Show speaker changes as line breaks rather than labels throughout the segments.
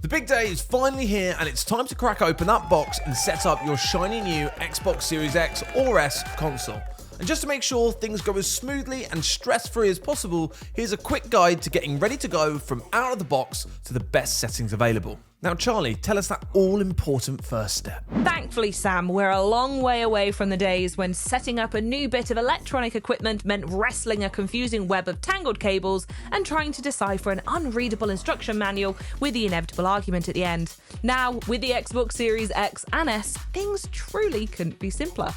The big day is finally here and it's time to crack open that box and set up your shiny new Xbox Series X or S console. And just to make sure things go as smoothly and stress-free as possible, here's a quick guide to getting ready to go from out of the box to the best settings available. Now Charley, tell us that all-important first step.
Thankfully, Sam, we're a long way away from the days when setting up a new bit of electronic equipment meant wrestling a confusing web of tangled cables and trying to decipher an unreadable instruction manual with the inevitable argument at the end. Now, with the Xbox Series X and S, things truly couldn't be simpler.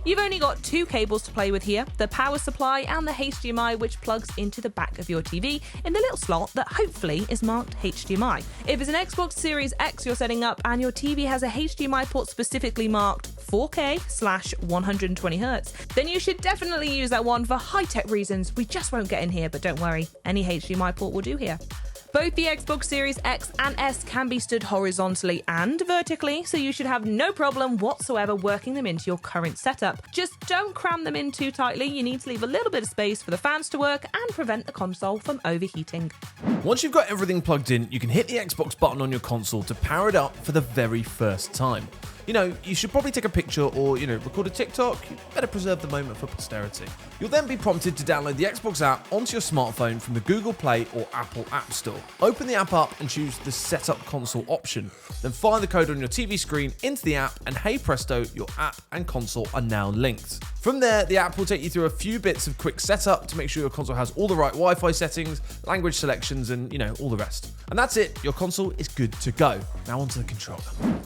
You've only got two cables to play with here, the power supply and the HDMI, which plugs into the back of your TV in the little slot that hopefully is marked HDMI. If it's an Xbox Series X you're setting up and your TV has a HDMI port specifically marked 4K/120Hz, then you should definitely use that one for high-tech reasons we just won't get in here, but don't worry, any HDMI port will do here. Both the Xbox Series X and S can be stood horizontally and vertically, so you should have no problem whatsoever working them into your current setup. Just don't cram them in too tightly, you need to leave a little bit of space for the fans to work and prevent the console from overheating.
Once you've got everything plugged in, you can hit the Xbox button on your console to power it up for the very first time. You should probably take a picture or, record a TikTok. You better preserve the moment for posterity. You'll then be prompted to download the Xbox app onto your smartphone from the Google Play or Apple App Store. Open the app up and choose the Setup Console option. Then fire the code on your TV screen into the app and hey presto, your app and console are now linked. From there, the app will take you through a few bits of quick setup to make sure your console has all the right Wi-Fi settings, language selections, and, all the rest. And that's it, your console is good to go. Now onto the controller.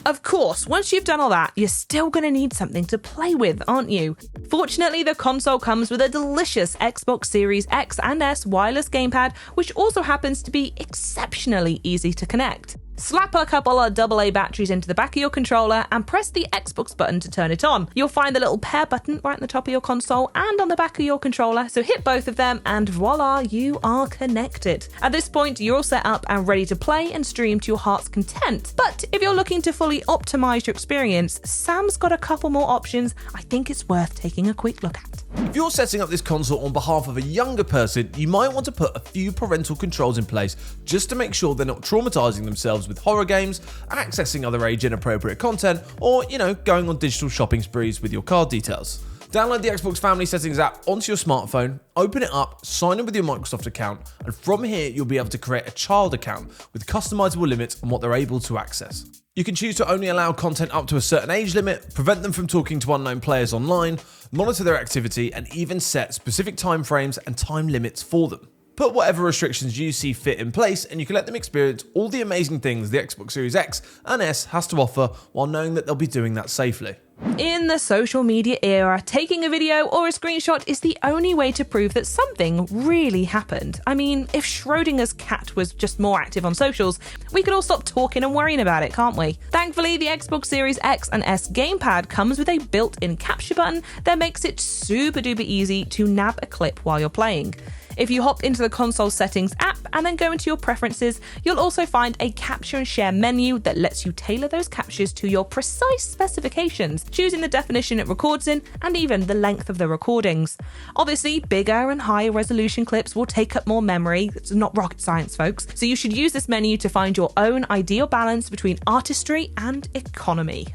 Of course, once you've done all that, you're still going to need something to play with, aren't you? Fortunately, the console comes with a delicious Xbox Series X and S wireless gamepad, which also happens to be exceptionally easy to connect. Slap a couple of AA batteries into the back of your controller and press the Xbox button to turn it on. You'll find the little pair button right on the top of your console and on the back of your controller, so hit both of them and voila, you are connected. At this point, you're all set up and ready to play and stream to your heart's content. But if you're looking to fully optimize your experience, Sam's got a couple more options I think it's worth taking a quick look at.
If you're setting up this console on behalf of a younger person, you might want to put a few parental controls in place just to make sure they're not traumatizing themselves with horror games, accessing other age inappropriate content, or, going on digital shopping sprees with your card details. Download the Xbox Family Settings app onto your smartphone, open it up, sign in with your Microsoft account, and from here you'll be able to create a child account with customizable limits on what they're able to access. You can choose to only allow content up to a certain age limit, prevent them from talking to unknown players online, monitor their activity, and even set specific time frames and time limits for them. Put whatever restrictions you see fit in place and you can let them experience all the amazing things the Xbox Series X and S has to offer while knowing that they'll be doing that safely.
In the social media era, taking a video or a screenshot is the only way to prove that something really happened. I mean, if Schrodinger's cat was just more active on socials, we could all stop talking and worrying about it, can't we? Thankfully, the Xbox Series X and S gamepad comes with a built-in capture button that makes it super duper easy to nab a clip while you're playing. If you hop into the console settings app and then go into your preferences, you'll also find a capture and share menu that lets you tailor those captures to your precise specifications, choosing the definition it records in and even the length of the recordings. Obviously, bigger and higher resolution clips will take up more memory. It's not rocket science, folks. So you should use this menu to find your own ideal balance between artistry and economy.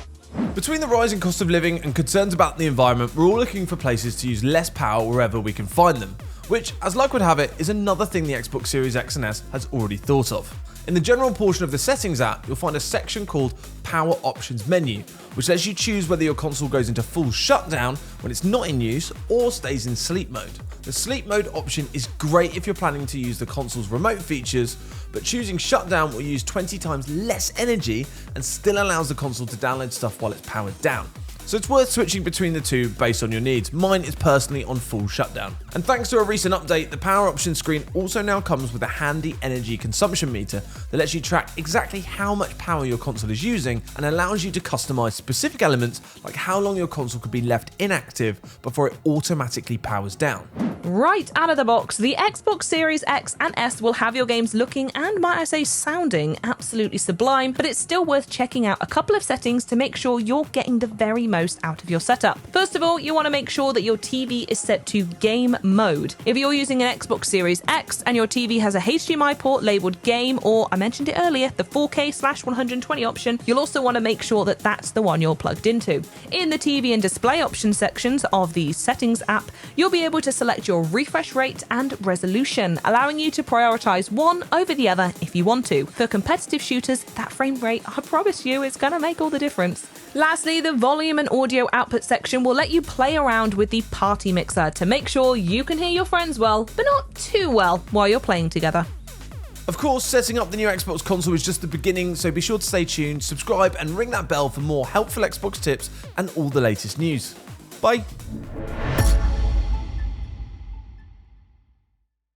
Between the rising cost of living and concerns about the environment, we're all looking for places to use less power wherever we can find them, which, as luck would have it, is another thing the Xbox Series X and S has already thought of. In the general portion of the settings app, you'll find a section called Power Options Menu, which lets you choose whether your console goes into full shutdown when it's not in use or stays in sleep mode. The sleep mode option is great if you're planning to use the console's remote features, but choosing shutdown will use 20 times less energy and still allows the console to download stuff while it's powered down. So it's worth switching between the two based on your needs. Mine is personally on full shutdown. And thanks to a recent update, the power options screen also now comes with a handy energy consumption meter that lets you track exactly how much power your console is using and allows you to customize specific elements like how long your console could be left inactive before it automatically powers down.
Right out of the box, the Xbox Series X and S will have your games looking and, might I say, sounding absolutely sublime, but it's still worth checking out a couple of settings to make sure you're getting the very most out of your setup. First of all, you want to make sure that your TV is set to game mode. If you're using an Xbox Series X and your TV has a HDMI port labeled game, or I mentioned it earlier, the 4K/120 option, you'll also want to make sure that that's the one you're plugged into. In the TV and display options sections of the settings app, you'll be able to select your refresh rate and resolution, allowing you to prioritize one over the other if you want to. For competitive shooters, that frame rate, I promise you, is going to make all the difference. Lastly, the volume and audio output section will let you play around with the party mixer to make sure you can hear your friends well, but not too well while you're playing together.
Of course, setting up the new Xbox console is just the beginning, so be sure to stay tuned, subscribe and ring that bell for more helpful Xbox tips and all the latest news. Bye!